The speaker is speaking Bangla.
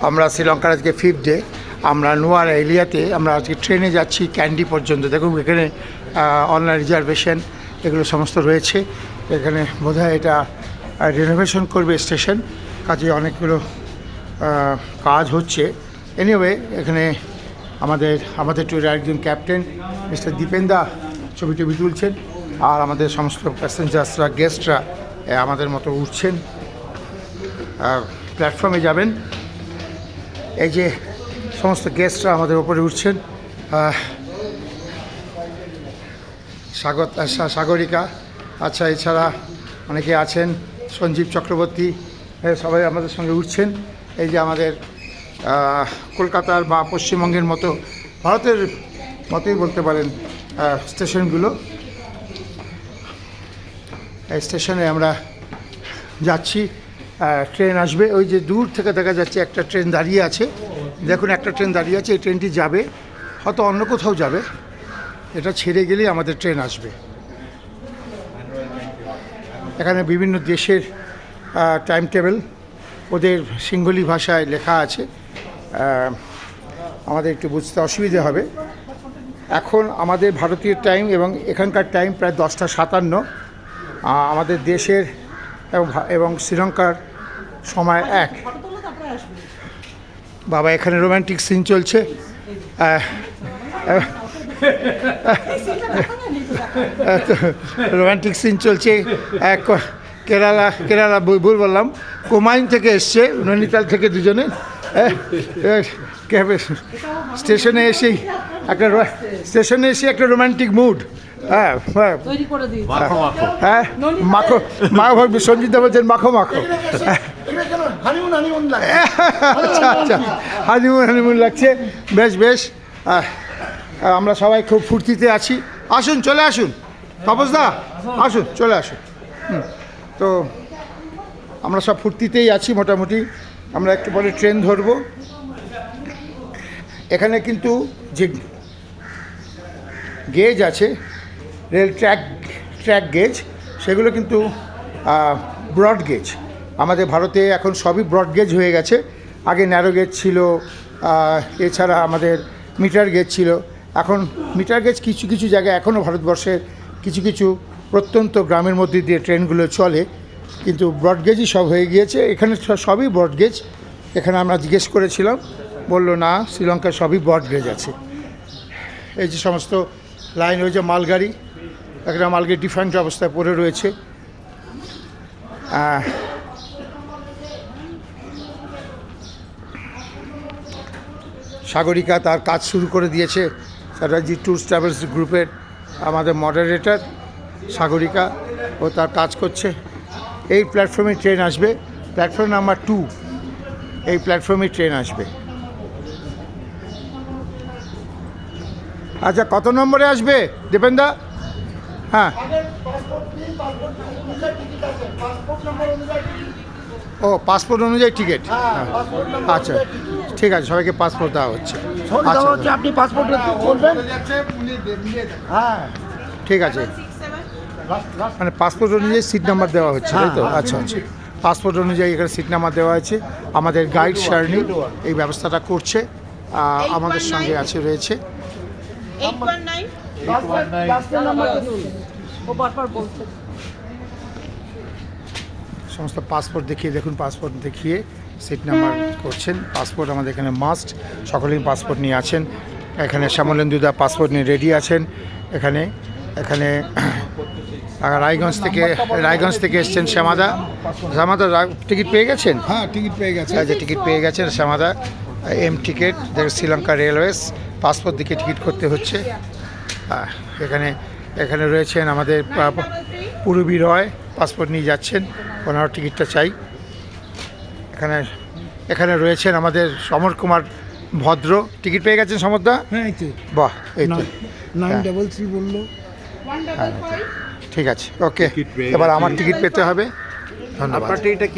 আমরা শ্রীলঙ্কার আজকে 5th ডে। আমরা নুয়ার এলিয়াতে আমরা আজকে ট্রেনে যাচ্ছি ক্যান্ডি পর্যন্ত। দেখুন এখানে অনলাইন রিজার্ভেশন এগুলো সমস্ত রয়েছে। এখানে বোধহয় এটা রিনোভেশন করবে স্টেশন, কাজে অনেকগুলো কাজ হচ্ছে। এনিওয়ে এখানে আমাদের ট্যুরের একজন ক্যাপ্টেন মিস্টার দীপেন্দা ছবি টবি তুলছেন, আর আমাদের সমস্ত প্যাসেঞ্জার্সরা গেস্টরা আমাদের মতো উঠছেন, প্ল্যাটফর্মে যাবেন। এই যে সমস্ত গেস্টরা আমাদের ওপরে উঠছেন, সাগরিকা, আচ্ছা এছাড়া অনেকে আছেন, সঞ্জীব চক্রবর্তী, সবাই আমাদের সঙ্গে উঠছেন। এই যে আমাদের কলকাতার বা পশ্চিমবঙ্গের মতো ভারতের মতোই বলতে পারেন স্টেশনগুলো। এই স্টেশনে আমরা যাচ্ছি, ট্রেন আসবে। ওই যে দূর থেকে দেখা যাচ্ছে একটা ট্রেন দাঁড়িয়ে আছে, দেখুন একটা ট্রেন দাঁড়িয়ে আছে। এই ট্রেনটি যাবে, হয়তো অন্য কোথাও যাবে, এটা ছেড়ে গেলেই আমাদের ট্রেন আসবে। এখানে বিভিন্ন দেশের টাইম টেবিল ওদের সিংহলি ভাষায় লেখা আছে, আমাদের একটু বুঝতে অসুবিধে হবে। এখন আমাদের ভারতীয় টাইম এবং এখানকার টাইম প্রায় 10:57। আমাদের দেশের এবং শ্রীলঙ্কার সময় এক। বাবা এখানে রোম্যান্টিক সিন চলছে, রোম্যান্টিক সিন চলছে। কেরালা ভুল বললাম, কুমাইন থেকে এসছে, নৈনিতাল থেকে দুজনে স্টেশনে এসেই একটা রোম্যান্টিক মুড। হ্যাঁ হ্যাঁ, মাখো সঞ্জিতা বলছেন মাখো। আচ্ছা আচ্ছা, হানিমুন লাগছে, বেশ। আমরা সবাই খুব ফুর্তিতে আছি। আসুন, চলে আসুন, তাপসদা আসুন, চলে আসুন। তো আমরা সব ফুর্তিতেই আছি মোটামুটি। আমরা একটু পরে ট্রেন ধরবো। এখানে কিন্তু যে গেজ আছে, রেল ট্র্যাক গেজ, সেগুলো কিন্তু ব্রড গেজ। আমাদের ভারতে এখন সবই ব্রড গেজ হয়ে গেছে। আগে ন্যারো গেজ ছিল, এছাড়া আমাদের মিটার গেজ ছিল। এখন মিটার গেজ কিছু জায়গায় এখনও ভারতবর্ষের কিছু প্রত্যন্ত গ্রামের মধ্যে দিয়ে ট্রেনগুলো চলে, কিন্তু ব্রড গেজই সব হয়ে গিয়েছে। এখানে সবই ব্রড গেজ। এখানে আমরা জিজ্ঞেস করেছিলাম, বললো না, শ্রীলঙ্কায় সবই ব্রড গেজ আছে। এই যে সমস্ত লাইন, ওই যে মালগাড়ি, একটা মালগাড়ি ডিফারেন্ট অবস্থায় পড়ে রয়েছে। সাগরিকা তার কাজ শুরু করে দিয়েছে। চ্যাটার্জি ট্যুরস ট্রাভেলস গ্রুপের আমাদের মডারেটর সাগরিকা, ও তার কাজ করছে। এই প্ল্যাটফর্মে ট্রেন আসবে, প্ল্যাটফর্ম নাম্বার 2। এই প্ল্যাটফর্মে ট্রেন আসবে। আচ্ছা, কত নম্বরে আসবে দীপেন্দা? হ্যাঁ, ও পাসপোর্ট অনুযায়ী টিকিট। আচ্ছা ঠিক আছে, সবাইকে পাসপোর্ট দেওয়া হচ্ছে। আচ্ছা, আপনি পাসপোর্ট করবেন। হ্যাঁ ঠিক আছে, মানে পাসপোর্ট অনুযায়ী সিট নাম্বার দেওয়া হচ্ছে, তাই তো? আচ্ছা, পাসপোর্ট অনুযায়ী এখানে সিট নাম্বার দেওয়া আছে। আমাদের গাইড শার্নি এই ব্যবস্থাটা করছে, আমাদের সঙ্গে রয়েছে। সমস্ত পাসপোর্ট দেখিয়ে, দেখুন পাসপোর্ট দেখিয়ে সিট নাম্বার করছেন। পাসপোর্ট আমাদের এখানে মাস্ট, সকলেই পাসপোর্ট নিয়ে আছেন। এখানে শ্যামলেন্দুদা পাসপোর্ট নিয়ে রেডি আছেন। এখানে রায়গঞ্জ থেকে এসছেন শ্যামাদা। টিকিট পেয়ে গেছেন? হ্যাঁ, টিকিট পেয়ে গেছে। আচ্ছা, টিকিট পেয়ে গেছেন শ্যামাদা। টিকিট শ্রীলঙ্কা রেলওয়েজ, পাসপোর্ট দিকে টিকিট করতে হচ্ছে। এখানে রয়েছেন আমাদের পূরবী রয়, পাসপোর্ট নিয়ে যাচ্ছেন, ওনারও টিকিটটা চাই। এখানে রয়েছেন আমাদের সমর কুমার ভদ্র, টিকিট পেয়ে গেছেন সমরদা? হ্যাঁ, বাহ, এই তো 933 বললো। ঠিক আছে, ওকে। এবার আমার টিকিট পেতে হবে। ধন্যবাদ। এটা কি